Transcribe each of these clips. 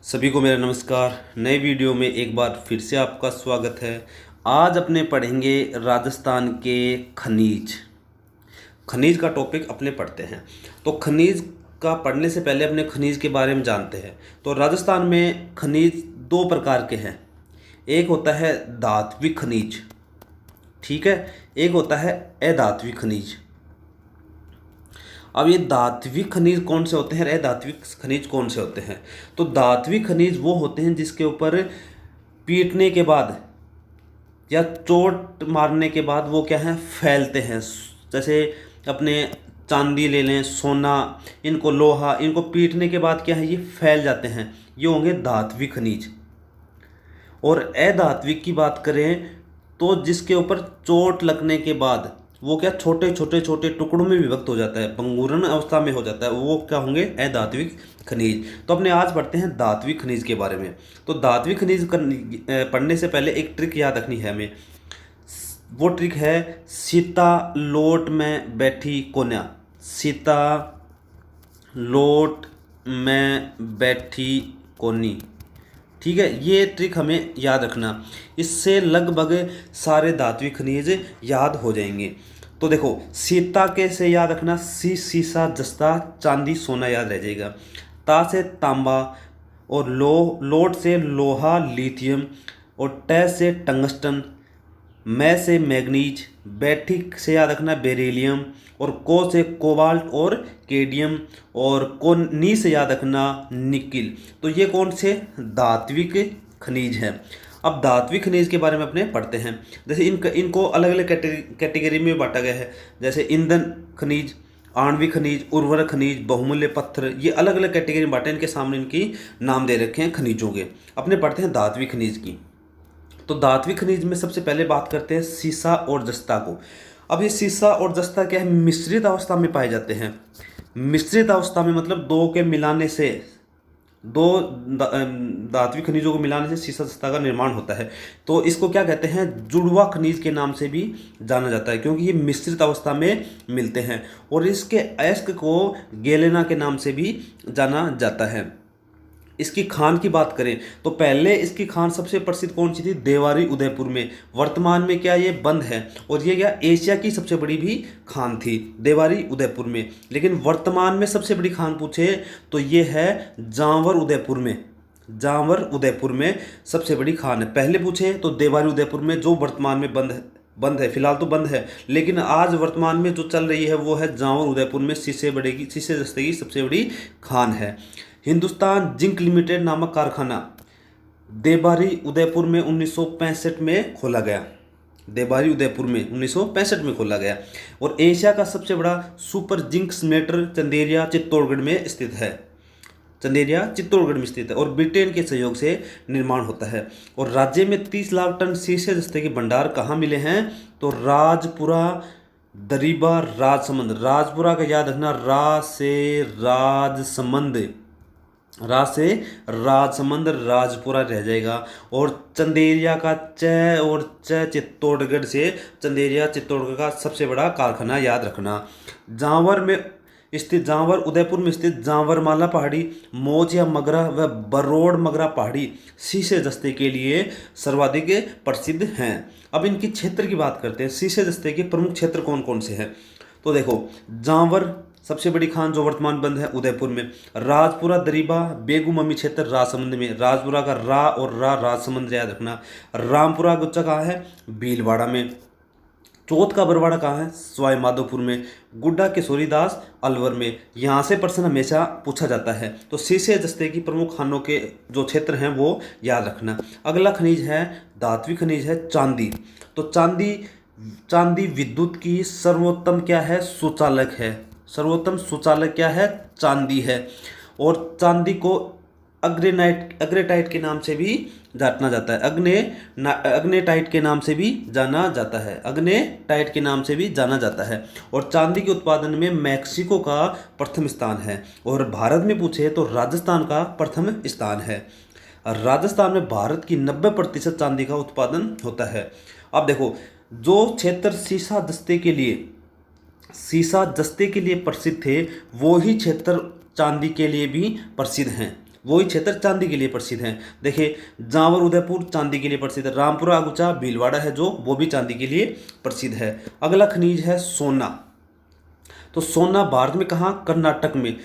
सभी को मेरा नमस्कार। नए वीडियो में एक बार फिर से आपका स्वागत है। आज अपने पढ़ेंगे राजस्थान के खनिज। खनिज का टॉपिक अपने पढ़ते हैं। तो खनिज का पढ़ने से पहले अपने खनिज के बारे में जानते हैं। तो राजस्थान में खनिज दो प्रकार के हैं। एक होता है धात्विक खनिज, ठीक है, एक होता है अधात्विक खनिज। अब ये धात्विक खनिज कौन से होते हैं, अधात्विक खनिज कौन से होते हैं? तो धात्विक खनिज वो होते हैं जिसके ऊपर पीटने के बाद या चोट मारने के बाद वो क्या है, फैलते हैं। जैसे अपने चांदी ले लें, सोना, इनको लोहा, इनको पीटने के बाद क्या है, ये फैल जाते हैं। ये होंगे धात्विक खनिज। और अधात्विक की बात करें तो जिसके ऊपर चोट लगने के बाद वो क्या छोटे छोटे छोटे टुकड़ों में विभक्त हो जाता है, भंगूरन अवस्था में हो जाता है, वो क्या होंगे, अधात्विक खनिज। तो अपने आज पढ़ते हैं धात्विक खनिज के बारे में। तो धात्विक खनिज पढ़ने से पहले एक ट्रिक याद रखनी है हमें। वो ट्रिक है सीता लोट में बैठी कोन्या। सीता लोट में बैठी कोनी, ठीक है, ये ट्रिक हमें याद रखना। इससे लगभग सारे धात्विक खनिज याद हो जाएंगे। तो देखो, सीता के से याद रखना, सीसा जस्ता चांदी सोना याद रह जाएगा। ता से तांबा, और लोट से लोहा लिथियम, और ट से टंगस्टन, मैं से मैग्नीज, बैठी से याद रखना बेरिलियम, और को से कोबाल्ट और केडियम, और नी से याद रखना निकिल। तो ये कौन से धात्विक खनिज हैं। अब धात्विक खनिज के बारे में अपने पढ़ते हैं। जैसे इनको अलग अलग कैटेगरी में बांटा गया है। जैसे ईंधन खनिज, आणविक खनिज, उर्वरक खनिज, बहुमूल्य पत्थर, ये अलग अलग कैटेगरी में बांटे। इनके सामने इनकी नाम दे रखे हैं खनिजों के। अपने पढ़ते हैं धात्विक खनिज की। तो धात्विक खनिज में सबसे पहले बात करते हैं सीसा और जस्ता को। अब ये सीसा और जस्ता क्या है, मिश्रित अवस्था में पाए जाते हैं। मिश्रित अवस्था में मतलब दो के मिलाने से, दो धात्विक खनिजों को मिलाने से सीसा जस्ता का निर्माण होता है। तो इसको क्या कहते हैं, जुड़वा खनिज के नाम से भी जाना जाता है, क्योंकि ये मिश्रित अवस्था में मिलते हैं। और इसके अयस्क को गेलेना के नाम से भी जाना जाता है। इसकी खान की बात करें तो पहले इसकी खान सबसे प्रसिद्ध कौन सी थी, देवारी उदयपुर में। वर्तमान में क्या ये बंद है। और ये क्या एशिया की सबसे बड़ी भी खान थी, देवारी उदयपुर में। लेकिन वर्तमान में सबसे बड़ी खान पूछे तो ये है जांवर उदयपुर में। जांवर उदयपुर में सबसे बड़ी खान है। पहले पूछे तो देवारी उदयपुर में, जो वर्तमान में बंद है, फिलहाल तो बंद है। लेकिन आज वर्तमान में जो चल रही है वो है जांवर उदयपुर में, शीशे जस्ते की सबसे बड़ी खान है। हिंदुस्तान जिंक लिमिटेड नामक कारखाना देबारी उदयपुर में 1965 में खोला गया। देबारी उदयपुर में 1965 में खोला गया। और एशिया का सबसे बड़ा super zinc smelter Chanderiya Chittorgarh में स्थित है। चंदेरिया चित्तौड़गढ़ में स्थित है और ब्रिटेन के सहयोग से निर्माण होता है। और राज्य में 30 लाख टन शीशे जस्ते के भंडार कहाँ मिले हैं, तो राजपुरा, दरीबा, राजसमंद। राजपुरा का याद रखना, रा से राजसमंद, राजसमंद, राजपुरा रह जाएगा। और चंदेरिया का चित्तौड़गढ़ से, चंदेरिया चित्तौड़गढ़ का सबसे बड़ा कारखाना याद रखना। जांवर उदयपुर में स्थित जांवरमाला पहाड़ी, मोज या मगरा व बरोड़ मगरा पहाड़ी शीशे जस्ते के लिए सर्वाधिक प्रसिद्ध हैं। अब इनकी क्षेत्र की बात करते हैं। शीशे जस्ते के प्रमुख क्षेत्र कौन कौन से हैं, तो देखो, जांवर सबसे बड़ी खान जो वर्तमान बंद है उदयपुर में। राजपुरा, दरीबा, बेगू मम्मी क्षेत्र राजसमंद में। राजपुरा का रा और राजसमंद याद रखना। रामपुरा गुच्चा कहाँ है, भीलवाड़ा में। चौथ का बरवाड़ा कहाँ है, सवाई माधोपुर में। गुड्डा किशोरीदास अलवर में। यहाँ से प्रश्न हमेशा पूछा जाता है। तो शीशे जस्ते की प्रमुख खानों के जो क्षेत्र हैं वो याद रखना। अगला खनिज है धात्विक खनिज है चांदी। तो चांदी विद्युत की सर्वोत्तम क्या है, सुचालक है। सर्वोत्तम सुचालक क्या है, चांदी है। और चांदी को अग्रेटाइट के नाम से भी जाना जाता है। अग्नेटाइट के नाम से भी जाना जाता है। अग्नेटाइट के नाम से भी जाना जाता है। और चांदी के उत्पादन में मैक्सिको का प्रथम स्थान है। और भारत में पूछे तो राजस्थान का प्रथम स्थान है। राजस्थान में भारत की 90% चांदी का उत्पादन होता है। अब देखो, जो क्षेत्र शीशा जस्ते के लिए प्रसिद्ध थे, वो ही क्षेत्र चांदी के लिए भी प्रसिद्ध हैं। वही क्षेत्र चांदी के लिए प्रसिद्ध है। देखिए जावर उदयपुर चांदी के लिए प्रसिद्ध है, रामपुरा अगुचा भीलवाड़ा है जो वो भी चांदी के लिए प्रसिद्ध है। अगला खनिज है सोना। तो सोना भारत में कहाँ, कर्नाटक में,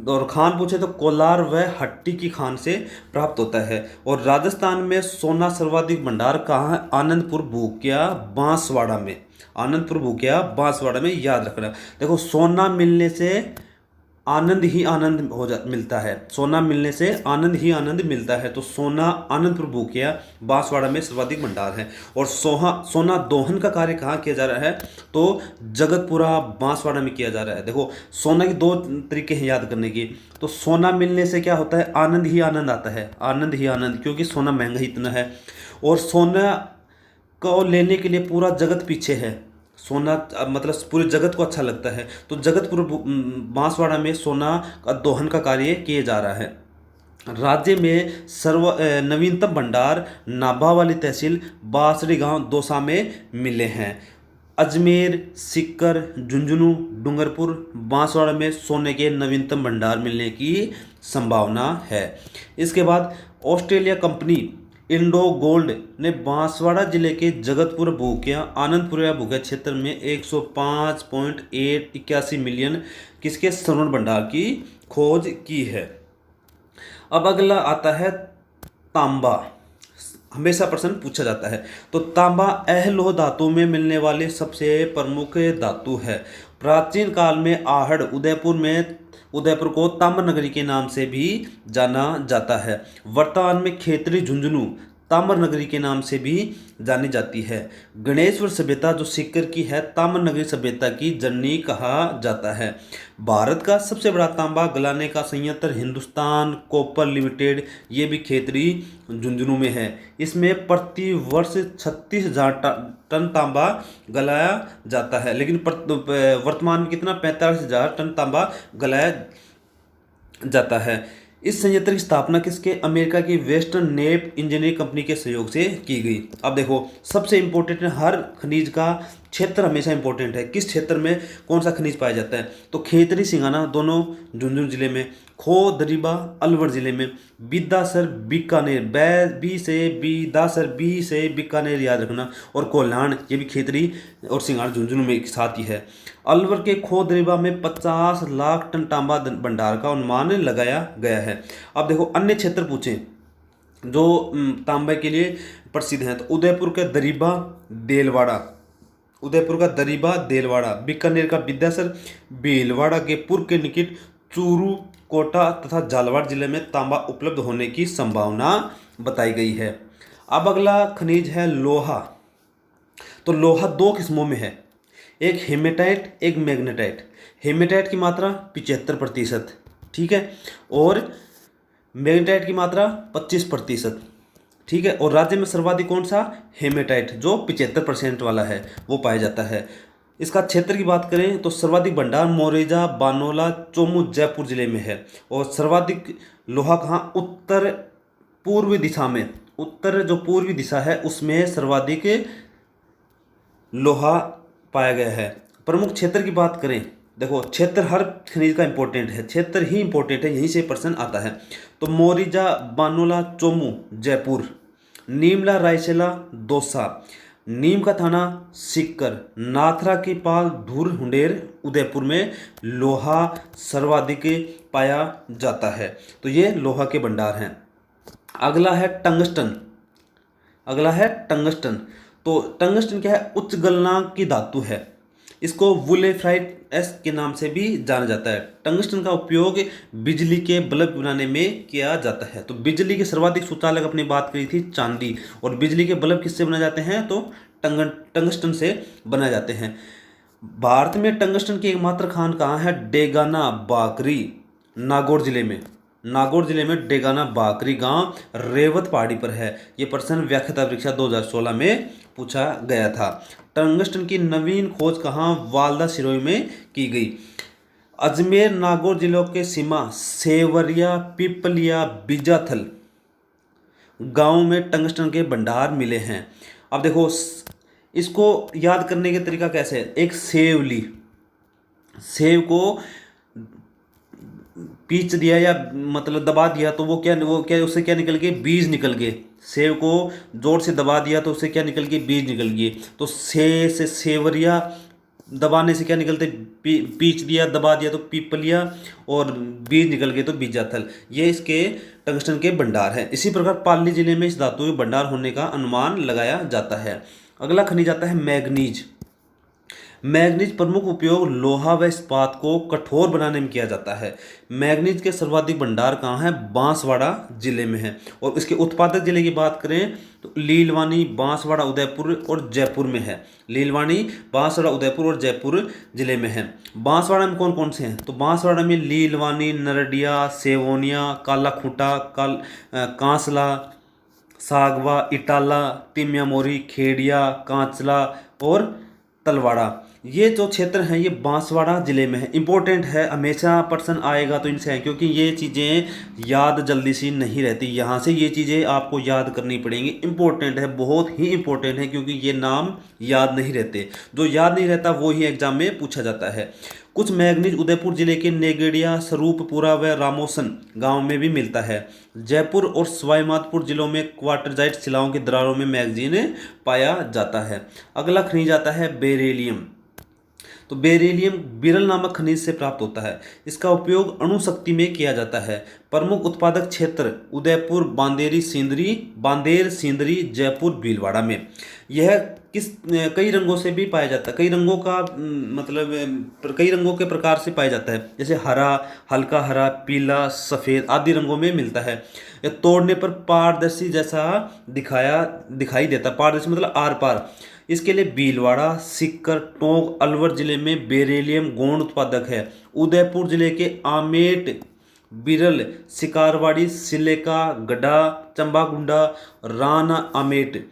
और खान पूछे तो कोलार व हट्टी की खान से प्राप्त होता है। और राजस्थान में सोना सर्वाधिक भंडार कहाँ है, आनंदपुर भूकिया बांसवाड़ा में, आनंदपुर भूकिया बांसवाड़ा में, याद रखना। देखो सोना मिलने से आनंद ही आनंद मिलता है, सोना मिलने से आनंद ही आनंद मिलता है। तो सोना आनंदपुर भूकिया बांसवाड़ा में सर्वाधिक भंडार है। और सोना दोहन का कार्य कहाँ किया जा रहा है, तो जगतपुरा बांसवाड़ा में किया जा रहा है। देखो सोना की दो तरीके हैं याद करने की। तो सोना मिलने से क्या होता है, आनंद ही आनंद आता है, आनंद ही आनंद, क्योंकि सोना महंगा ही इतना है। और सोना को लेने के लिए पूरा जगत पीछे है, सोना मतलब पूरे जगत को अच्छा लगता है। तो जगतपुर बांसवाड़ा में सोना का दोहन का कार्य किया जा रहा है। राज्य में नवीनतम भंडार नाभा वाली तहसील बासड़ी गांव दौसा में मिले हैं। अजमेर, सीकर, झुंझुनू, डूंगरपुर, बांसवाड़ा में सोने के नवीनतम भंडार मिलने की संभावना है। इसके बाद ऑस्ट्रेलिया कंपनी इंडो गोल्ड ने बांसवाड़ा जिले के जगतपुर भूकिया आनंदपुरा भूकिया क्षेत्र में 105.81 मिलियन किसके स्वर्ण भंडार की खोज की है। अब अगला आता है तांबा, हमेशा प्रश्न पूछा जाता है। तो तांबा अहलोह धातु में मिलने वाले सबसे प्रमुख धातु है। प्राचीन काल में आहड़ उदयपुर को ताम्र नगरी के नाम से भी जाना जाता है। वर्तमान में खेतरी झुंझुनू ताम्र नगरी के नाम से भी जानी जाती है। गणेश्वर सभ्यता जो सीकर की है, ताम्र नगरी सभ्यता की जननी कहा जाता है। भारत का सबसे बड़ा तांबा गलाने का संयंत्र हिंदुस्तान कॉपर लिमिटेड, ये भी खेतरी झुंझुनू में है। इसमें प्रति वर्ष 36,000 टन तांबा गलाया जाता है, लेकिन वर्तमान में कितना, 45,000 टन तांबा गलाया जाता है। इस संयंत्र की स्थापना किसके, अमेरिका की वेस्टर्न नेप इंजीनियरिंग कंपनी के सहयोग से की गई। अब देखो सबसे इंपॉर्टेंट है, हर खनिज का क्षेत्र हमेशा इंपॉर्टेंट है, किस क्षेत्र में कौन सा खनिज पाया जाता है। तो खेतरी सिंगाना दोनों झुंझुनू जिले में, खो दरीबा अलवर जिले में, बिदासर बीकानेर, बिदासर बी से बीकानेर याद रखना, और कोल्हान ये भी खेतरी और सिंगाना झुंझुनू में एक साथ ही है। अलवर के खो दरीबा में 50 लाख टन तांबा भंडार का अनुमान लगाया गया है। अब देखो अन्य क्षेत्र पूछें जो तांबे के लिए प्रसिद्ध हैं, तो उदयपुर का दरीबा देलवाड़ा, बीकानेर का विद्यासर, भीलवाड़ा के पूर्व के निकट चूरू, कोटा तथा झालावाड़ जिले में तांबा उपलब्ध होने की संभावना बताई गई है। अब अगला खनिज है लोहा। तो लोहा दो किस्मों में है, एक हेमेटाइट, एक मैग्नेटाइट। हेमेटाइट की मात्रा 75%, ठीक है, और मैग्नेटाइट की मात्रा 25%, ठीक है। और राज्य में सर्वाधिक कौन सा, हेमेटाइट जो 75% वाला है वो पाया जाता है। इसका क्षेत्र की बात करें तो सर्वाधिक भंडार मोरेजा, बानोला, चोमू, जयपुर जिले में है। और सर्वाधिक लोहा कहाँ, उत्तर पूर्वी दिशा में, उत्तर जो पूर्वी दिशा है उसमें सर्वाधिक लोहा पाया गया है। प्रमुख क्षेत्र की बात करें, देखो क्षेत्र हर खनिज का इंपॉर्टेंट है, क्षेत्र ही इंपॉर्टेंट है, यहीं से प्रश्न आता है। तो मोरिजा, बानोला, चोमू जयपुर, नीमला रायसेला दौसा, नीम का थाना सीकर, नाथरा की पाल धूर हुंडेर उदयपुर में लोहा सर्वाधिक पाया जाता है। तो ये लोहा के भंडार हैं। अगला है टंगस्टन। तो टंगस्टन क्या है, उच्च गलनांक की धातु है। इसको वुलेफ्राइट एस के नाम से भी जाना जाता है। टंगस्टन का उपयोग बिजली के बल्ब बनाने में किया जाता है। तो बिजली के सर्वाधिक सुचालक अपनी बात करी थी चांदी, और बिजली के बल्ब किससे बनाए जाते हैं, तो टंगस्टन से बनाए जाते हैं। भारत में टंगस्टन की एकमात्र खान कहाँ है, डेगाना बाकरी, नागौर जिले में डेगाना बाकरी गांव रेवत पहाड़ी पर है। ये प्रश्न व्याख्याता परीक्षा 2016 में पूछा गया था। टंगस्टन की नवीन खोज कहाँ, वालदा सिरोही में की गई। अजमेर नागौर जिलों के सीमा सेवरिया, पिपलिया, बिजाथल गांव में टंगस्टन के भंडार मिले हैं। अब देखो इसको याद करने का तरीका कैसे है, एक सेव को पीच दिया या मतलब दबा दिया तो वो क्या उससे क्या निकल गए, बीज निकल गए। सेव को जोर से दबा दिया तो उससे क्या निकल गए, बीज निकल गए। तो से सेवरिया, दबाने से क्या निकलते, पीच दिया दबा दिया तो पीपलिया, और बीज निकल गए तो बीजाथल। ये इसके टंगस्टन के भंडार हैं। इसी प्रकार पाली जिले में इस धातु के भंडार होने का अनुमान लगाया जाता है। अगला खनिज आता है मैग्नीज। मैग्नीज प्रमुख उपयोग लोहा व इस्पात को कठोर बनाने में किया जाता है। मैग्नीज के सर्वाधिक भंडार कहाँ है, बांसवाड़ा जिले में है। और इसके उत्पादक जिले की बात करें तो लीलवानी, बांसवाड़ा, उदयपुर और जयपुर में है। लीलवानी, बांसवाड़ा, उदयपुर और जयपुर जिले में है। बांसवाड़ा में कौन कौन से हैं, तो बांसवाड़ा में लीलवानी, नरडिया, सेवोनिया, काला खूंटा, कांसला, सागवा, इटाला, टिमिया मोरी, खेड़िया, कांचला और तलवाड़ा। ये जो क्षेत्र हैं ये बांसवाड़ा जिले में है। इंपॉर्टेंट है, हमेशा पर्सन आएगा तो इनसे है, क्योंकि ये चीज़ें याद जल्दी सी नहीं रहती। यहाँ से ये चीज़ें आपको याद करनी पड़ेंगी। इंपॉर्टेंट है, बहुत ही इंपॉर्टेंट है, क्योंकि ये नाम याद नहीं रहते। जो याद नहीं रहता वो ही एग्जाम में पूछा जाता है। कुछ मैग्नीज उदयपुर जिले के नेगड़िया, स्वरूपपुरा व रामोसन गांव में भी मिलता है। जयपुर और सवाईमाधोपुर जिलों में क्वार्टरजाइट शिलाओं की दरारों में मैग्नीज पाया जाता है। अगला खनिज आता है बेरिलियम। तो बेरिलियम बिरल नामक खनिज से प्राप्त होता है। इसका उपयोग अणुशक्ति में किया जाता है। प्रमुख उत्पादक क्षेत्र उदयपुर, बांदेर, सिंदरी, जयपुर, भीलवाड़ा में। यह कई रंगों से भी पाया जाता है। कई रंगों का मतलब कई रंगों के प्रकार से पाया जाता है, जैसे हरा, हल्का हरा, पीला, सफ़ेद आदि रंगों में मिलता है। यह तोड़ने पर पारदर्शी जैसा दिखाई देता। पारदर्शी मतलब आर पार। इसके लिए भीलवाड़ा, सीकर, टोंक, अलवर जिले में बेरिलियम गौण उत्पादक है। उदयपुर जिले के आमेट, बिरल, शिकारवाड़ी, सिलेका, गड्ढा, चंबागुंडा, राना आमेट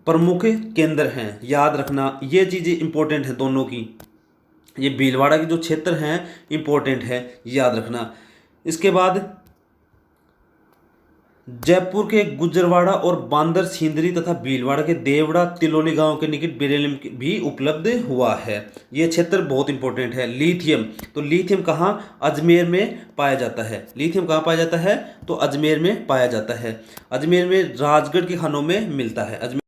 प्रमुख केंद्र हैं। याद रखना, ये चीज़ें इंपॉर्टेंट हैं दोनों की। ये भीलवाड़ा के जो क्षेत्र हैं इंपॉर्टेंट है, याद रखना। इसके बाद जयपुर के गुजरवाड़ा और बांदर, सिंदरी तथा भीलवाड़ा के देवड़ा, तिलोली गांव के निकट बेरिलियम भी उपलब्ध हुआ है। ये क्षेत्र बहुत इंपॉर्टेंट है। लिथियम, तो लिथियम कहाँ, अजमेर में पाया जाता है। लिथियम कहाँ पाया जाता है, तो अजमेर में पाया जाता है। अजमेर में राजगढ़ की खानों में मिलता है।